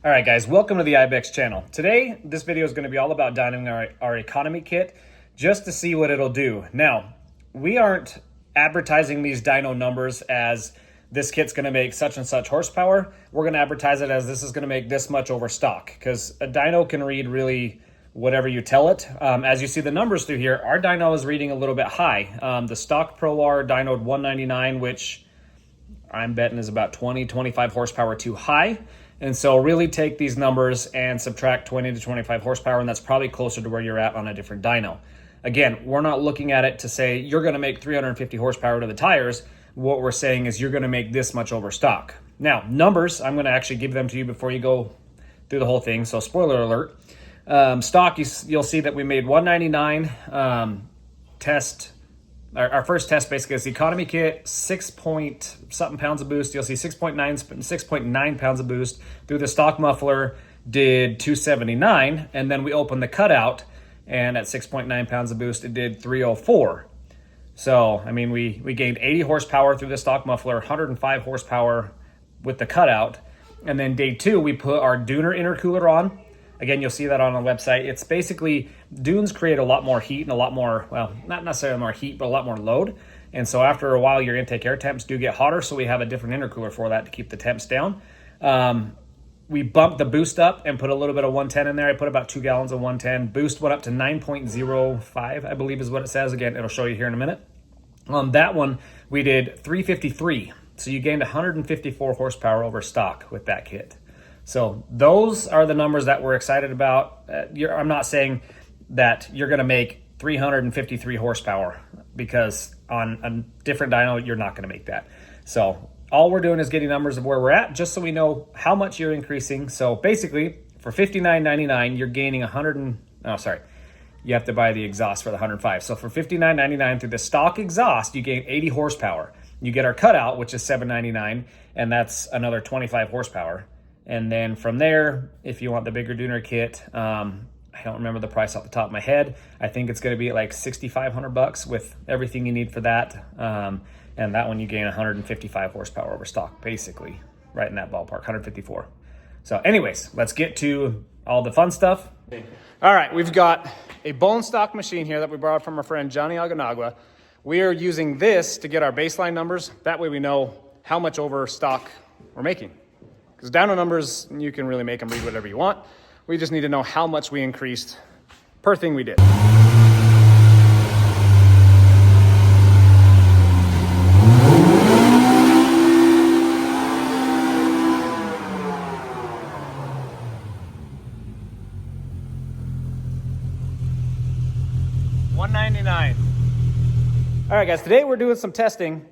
All right, guys, welcome to the Ibexx channel. Today, this video is going to be all about dynoing our economy kit just to see what it'll do. Now, we aren't advertising these dyno numbers as this kit's going to make such and such horsepower. We're going to advertise it as this is going to make this much over stock, because a dyno can read really whatever you tell it. As you see the numbers through here, our dyno is reading a little bit high. The stock Pro R dynoed 199, which I'm betting is about 20-25 horsepower too high. And so really take these numbers and subtract 20 to 25 horsepower, and that's probably closer to where you're at on a different dyno. Again, we're not looking at it to say you're going to make 350 horsepower to the tires. What we're saying is you're going to make this much over stock. Now, numbers, I'm going to actually give them to you before you go through the whole thing. So spoiler alert. Stock, you'll see that we made 199 test. Our first test basically is the economy kit, 6 point something pounds of boost. You'll see 6.9 pounds of boost. Through the stock muffler did 279, and then we opened the cutout, and at 6.9 pounds of boost, it did 304. So, I mean, we gained 80 horsepower through the stock muffler, 105 horsepower with the cutout. And then day two, we put our dune intercooler on. Again, you'll see that on the website. It's basically, dunes create a lot more heat and a lot more, well, not necessarily more heat, but a lot more load. And so after a while, your intake air temps do get hotter, so we have a different intercooler for that to keep the temps down. We bumped the boost up and put a little bit of 110 in there. I put about 2 gallons of 110. Boost went up to 9.05, I believe is what it says. Again, it'll show you here in a minute. On that one, we did 353. So you gained 154 horsepower over stock with that kit. So those are the numbers that we're excited about. I'm not saying that you're going to make 353 horsepower, because on a different dyno, you're not going to make that. So all we're doing is getting numbers of where we're at, just so we know how much you're increasing. So basically, for $59.99, you're gaining you have to buy the exhaust for the 105. So for $59.99 through the stock exhaust, you gain 80 horsepower. You get our cutout, which is $7.99, and that's another 25 horsepower. And then from there, if you want the bigger Duner kit, I don't remember the price off the top of my head. I think it's going to be like $6,500 with everything you need for that. And that one you gain 155 horsepower over stock, basically, right in that ballpark, 154. So anyways, let's get to all the fun stuff. All right, we've got a bone stock machine here that we borrowed from our friend Johnny Aganagua. We are using this to get our baseline numbers. That way we know how much over stock we're making. Because dyno numbers, you can really make them read whatever you want. We just need to know how much we increased per thing we did. $199. All right, guys, today we're doing some testing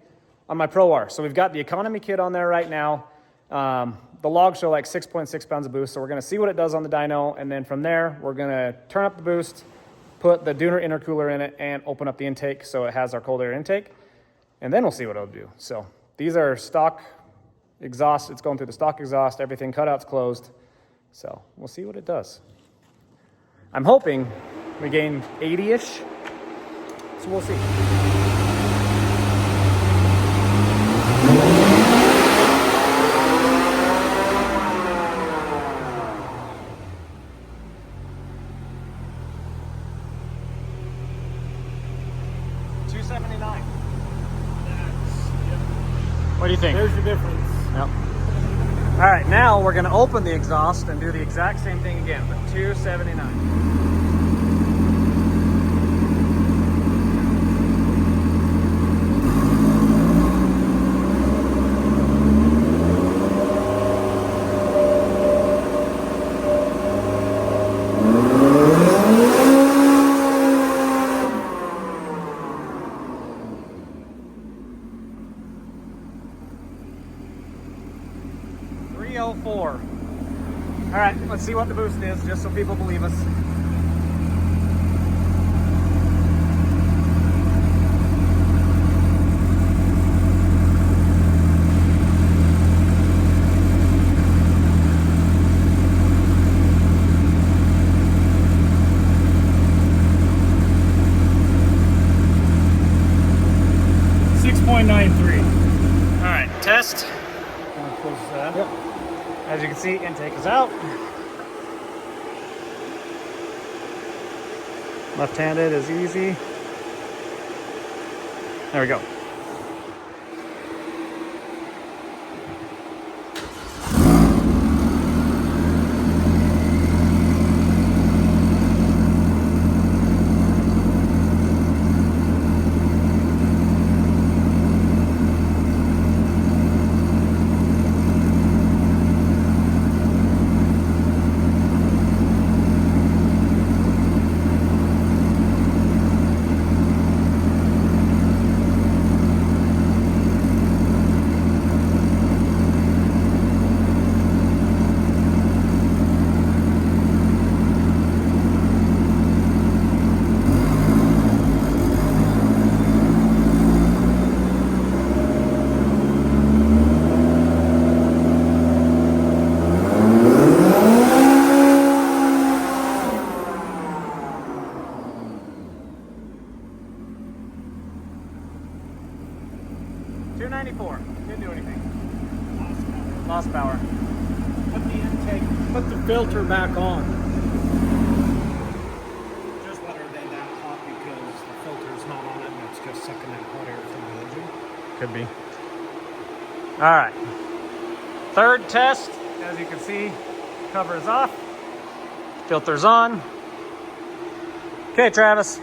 on my Pro R. So we've got the economy kit on there right now. The logs show like 6.6 pounds of boost, so we're going to see what it does on the dyno, and then from there, we're going to turn up the boost, put the Duner intercooler in it, and open up the intake so it has our cold air intake, and then we'll see what it'll do. So these are stock exhaust. It's going through the stock exhaust. Everything cutout's closed, so we'll see what it does. I'm hoping we gain 80-ish, so we'll see. What do you think? There's your difference. Yep. All right, now we're going to open the exhaust and do the exact same thing again, but 279. All right, let's see what the boost is, just so people believe us. .93. All right, test. Close that. Yep. As you can see, intake is out. Left-handed is easy. There we go. Didn't do anything. Lost power. Put the intake, put the filter back on. Just let her lay that hot because the filter's not on it and it's just sucking that hot air from the engine. Could be. All right. Third test, as you can see, cover is off. Filter's on. Okay, Travis.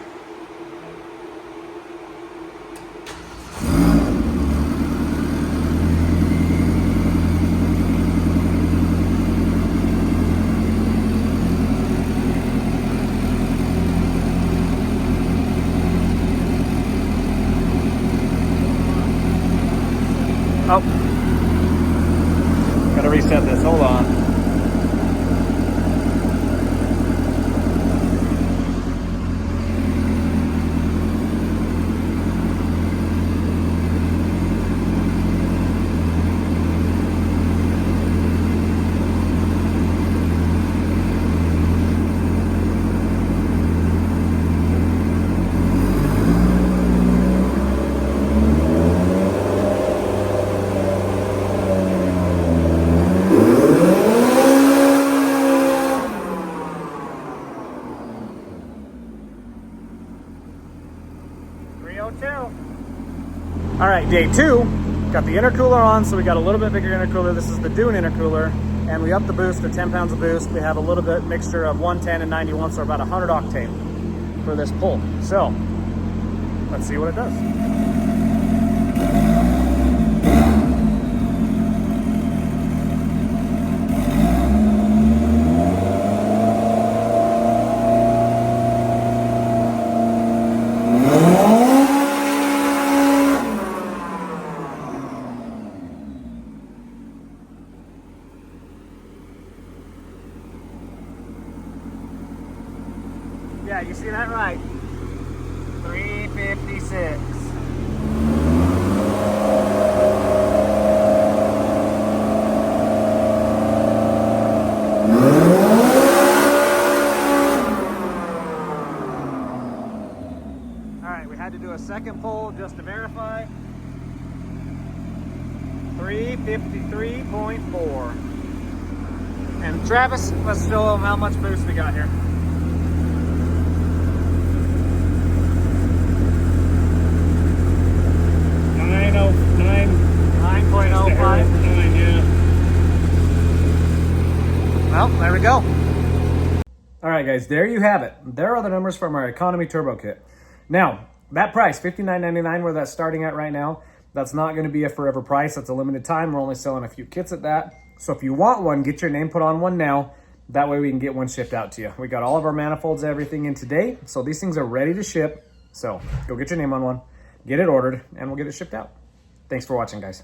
Oh, gotta reset this, hold on. All right, day two, got the intercooler on, so we got a little bit bigger intercooler. This is the Dune intercooler, and we upped the boost to 10 pounds of boost. We have a little bit mixture of 110 and 91, so about 100 octane for this pull. So let's see what it does. Yeah, you see that right. 356. All right, we had to do a second pull just to verify. 353.4. And Travis, let's show them how much boost we got here. 9.05. Yeah. Well, there we go. All right, guys, there you have it. There are the numbers from our economy turbo kit. Now, that price, $59.99, where that's starting at right now, that's not going to be a forever price. That's a limited time. We're only selling a few kits at that. So if you want one, get your name put on one now. That way we can get one shipped out to you. We got all of our manifolds, everything in today. So these things are ready to ship. So go get your name on one, get it ordered, and we'll get it shipped out. Thanks for watching, guys.